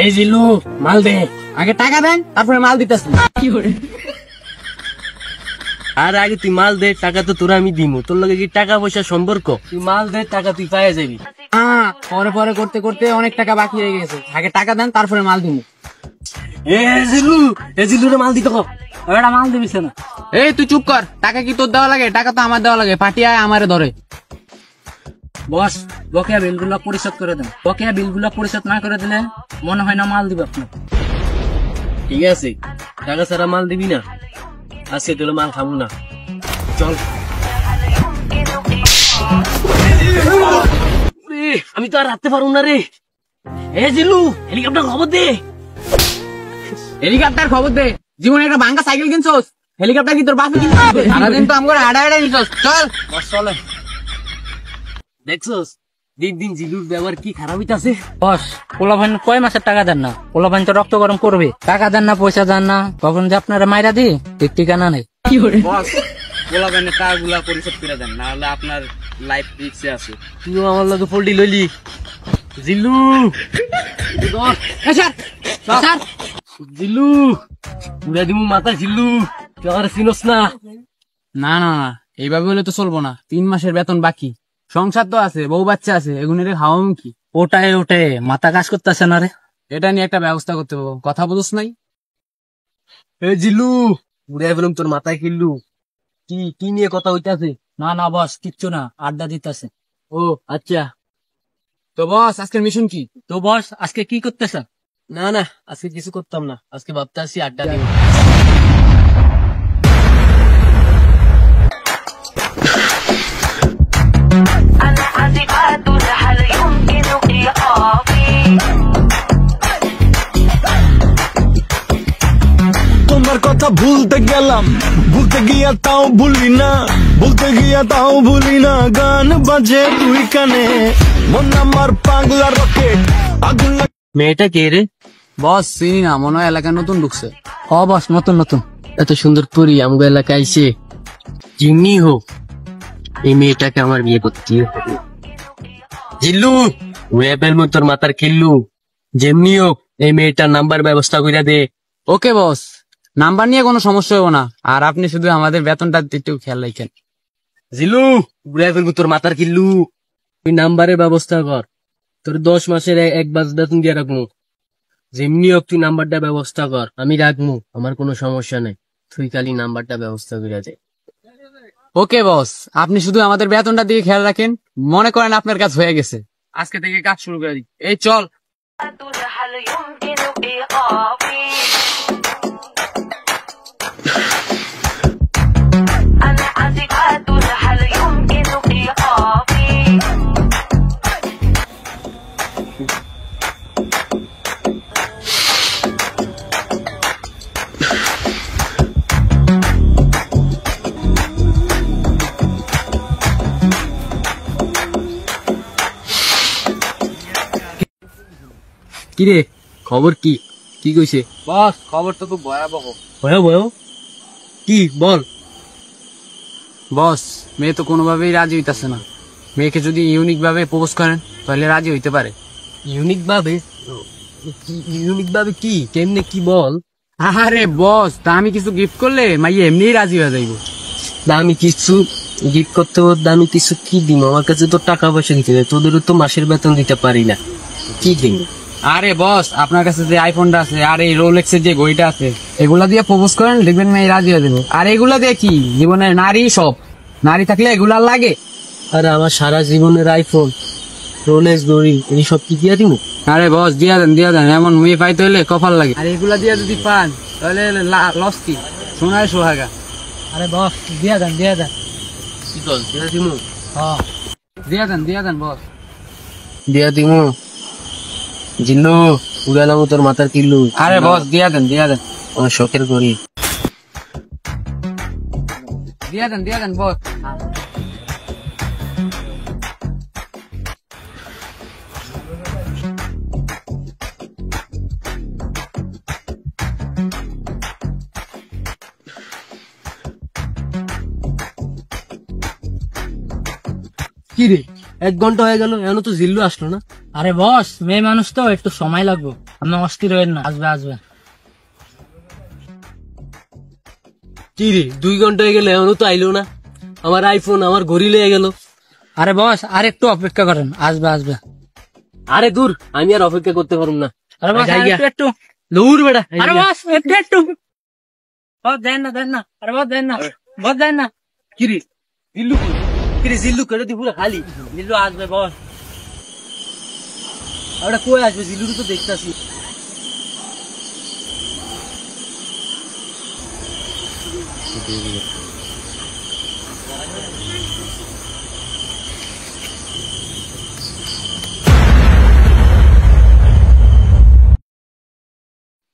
এই জিলু মাল দে, আগে টাকা দেন তারপরে মাল দিতেছি। আর আগে তুই মাল দে, টাকা তো তোরা আমি দিমু, তোর লগে কি টাকা পয়সা সম্পর্ক? তুই মাল দে, টাকা তুই পাইয়া যাবি। পরে পরে করতে করতে অনেক টাকা বাকি হয়ে গেছে, আগে টাকা দেন তারপরে মাল দিব। এ জিলু রে মাল দিতে কও। এবার মাল দিবিস না। এই তুই চুপ কর, টাকা কি তোর দেওয়া লাগে? টাকা তো আমার দেওয়া লাগে, পাঠিয়ে আমারে ধরে। বস, বকেয়া বিলগুলো পরিশোধ করে দেন। বকেয়া বিলগুলো পরিশোধ না করে দিলে মনে হয় না মাল দিব আপনি। ঠিক আছে, টাকা ছাড়া মাল দিবি না? আজকে তোর মাল খাবো না, চল। আমি তো আর রাখতে পারবো না রে। এ জিলু, হেলিকপ্টার খবর দে। হেলিকপ্টার খবর দে? জীবনে একটা ভাঙ্গা সাইকেল কিনছস, হেলিকপ্টার কি তোর বাপে কিনছে? সারাদিন তো আমগো আড়া আড়া নিছস। চল বস চলে। দেখছস দিন দিন জিলুর ব্যবহার কি খারাপ হইতাছে। বস, পোলাপান কয় মাসের টাকা দেন না? পোলাপান তো রক্ত গরম করবে। টাকা দেন না, পয়সা দেন না, কখন যে আপনারা মাইরা দি ঠিক ঠিকানা নেই। বস, পোলাপানের টাকাগুলা পরিশোধ করে দেন, না হলে আপনার লাইফ রিস্কে আছে। তুইও আমার লগে পল্টি লইলি। জিলু জিলু উড়া দিমু মাথা। জিলু তুই আমার চিনস না। না না না, এইভাবে হলে তো চলবো না। 3 মাসের বেতন বাকি, সংসার তো আছে, বউ বাচ্চা আছে, এগুলো খাওয়াম কি? ওটে মাথা কাজ করতেছে না রে। এটা নিয়ে একটা ব্যবস্থা করতে পারবো, কথা বলছ নাই? এ জিলু উড়াই ফেলুম তোর মাথায় কিল্লু। কি কি নিয়ে কথা হইতাছে? না না বস, কিচ্ছু না, আড্ডা দিতেছে। ও আচ্ছা। তো বস, আজকের মিশন কি? তো বস, আজকে কি করতেছ? না না, আজকে কিছু করতাম না, আজকে ভাবতে আসি আড্ডা দিব। তোমার কথা ভুলতে গেলাম, ভুলতে গিয়া তাও ভুলি না, ভুলতে গিয়া তাও ভুলি না। গান বাজে তুই কানে, মন আমার পাগলা রকেট, আগুন লাগে। মেয়েটা কে রে? বস চিনি না, মনে হয় এলাকায় নতুন ঢুকছে। হ বস, নতুন নতুন। এত সুন্দর পরি আমগো এলাকায় আইছে। যেমনি হোক এই মেয়েটাকে আমার বিয়ে করতে হবে। জিল্লু উড়ে ফেলবো তোর মাথার কিল্লু। যেমনি হোক এই মেয়েটার নাম্বার ব্যবস্থা করে দে। ওকে বস, নাম্বার নিয়ে কোনো সমস্যা হবে না, আর আপনি শুধু আমাদের বেতনটা একটু খেয়াল রাখেন। জিলু উড়ে ফেলবো তোর মাথার কিল্লু। তুই নাম্বারের ব্যবস্থা কর, তোর 10 মাসের এক বাস বেতন দিয়ে রাখবো। যেমনি হোক তুই নাম্বারটা ব্যবস্থা কর, আমি রাখবো, আমার কোনো সমস্যা নাই। তুই খালি নাম্বারটা ব্যবস্থা করে দে। ওকে বস, আপনি শুধু আমাদের বেতনটা দিয়ে খেয়াল রাখেন, মনে করেন আপনার কাজ হয়ে গেছে। আজকে থেকে কাজ শুরু করে দিই। এই চল। কিরে খবর কি? কি কইছে বস? খবর তো খুব ভয়াবহ। ভয় কি বল। বস, মেয়ে তো কোনোভাবেই রাজি হইতাছে না। মেয়েকে যদি ইউনিক ভাবে প্রপোজ করেন তাহলে রাজি হইতে পারে। ইউনিক ভাবে? ইউনিক ভাবে কি, কেমনে কি বল। আরে বস, তা আমি কিছু গিফট করলে মাইয়া এমনি রাজি হয়ে যাইব। দামি কিছু গিফট করতে হবে? দামি কিছু কি দিম? আমার কাছে তো টাকা পয়সা দিতে হবে, তোদেরও তো মাসের বেতন দিতে পারি না, কি দিম? আরে বস, আপনার কাছে যে আইফোনটা আছে আর এই রোলেক্সের যে ঘড়িটা আছে, এগুলা দিয়ে প্রপোজ করেন, দেখবেন মেয়ে রাজি হয়ে যাবে। আর এগুলা দিয়ে কি, জীবনের নারী সব, নারী থাকলে এগুলা লাগে। আরে আমার সারা জীবনের আইফোন, রোলেক্স ঘড়ি, এই সব কি দিয়া দিব? আরে বস, দিয়া দেন, এমন মেয়ে পাইতে হলে কপাল লাগে। আর এগুলা দিয়া যদি পান তাহলে লস কি, সোনায় সোহাগা। আরে বস, দিয়া দেন। কি বল, দিয়া দিব? হ্যাঁ দিয়া দেন বস। দিয়া দিব। জিল্লু উড়ালাম তোর মাথার কিল্লু। আরে বস, দিয়া দেন। আমার শখের ঘড়ি। দিয়া দেন বস। কি রে, 1 ঘন্টা হয়ে গেল, এখনো তো জিল্লু আসলো না। আরে বস, মেয়ে মানুষ তো একটু সময় লাগবে, আপনি অস্থির হবেন না, আসবে আসবে। কি রে 2 ঘন্টা হয়ে গেল এখনো তো আইলো না? আমার আইফোন আমার ঘড়ি লেগে গেল। আরে বস, আর একটু অপেক্ষা করেন, আসবে আসবে। আরে দূর, আমি আর অপেক্ষা করতে পারবো না। আরে বস, যাই আর গিয়া। একটু একটু। দূর বেটা। আরে বস, একটু একটু। বস দেন না, দেন না। আরে বস দেন না, বস দেন না। কিরে জিল্লু কই? কিরে জিল্লু করে দি পুরো খালি। নীলু আসবে বস। ওটা কই আসবে? জিল্লু তো দেখতাছি।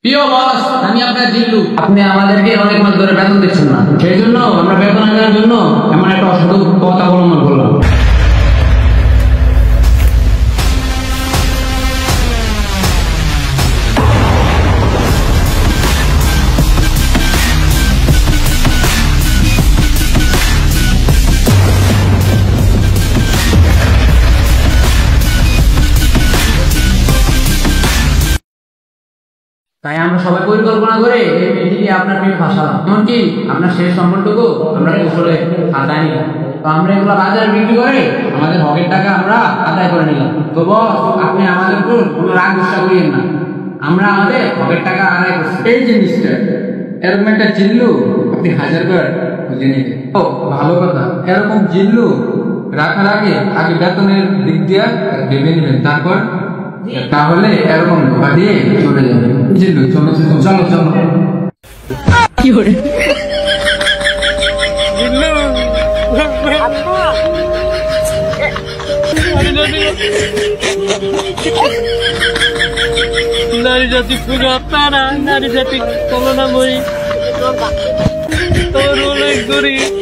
প্রিয় বস, আমি আপনার জিল্লু। আপনি আমাদেরকে অনেক মাস ধরে বেতন দিচ্ছেন না, সেই জন্য আমরা বেতন আদায়ের জন্য এমন একটা অসাধু পথ অবলম্বন করলাম। তাই আমরা সবাই পরিকল্পনা করে এই মেয়েটিকে আপনার প্রেমে ফাঁসালাম, এমনকি আপনার শেষ সম্পর্কটুকু আমরা কৌশলে আদায় নিলাম। তো আমরা এগুলো বাজারে বিক্রি করে আমাদের হকের টাকা আমরা আদায় করে নিলাম। তো বস, আপনি আমাদের উপর কোনো রাগ গুসা করিয়েন না, আমরা আমাদের হকের টাকা আদায় করছি। এই জিনিসটা এরকম একটা জিল্লু আপনি 1000 বার খুঁজে নিতে। ও ভালো কথা, এরকম জিল্লু রাখার আগে আগে বেতনের দিক দিয়ে ভেবে নেবেন, তারপর তাহলে এরকম ধোকা দিয়ে চলে যাবে। জিল্লু চলো চলো চলো চলো। কি করে? নারী জাতি পুরো আপনারা, নারী জাতি কমনা মই তোর অনেক গরিব।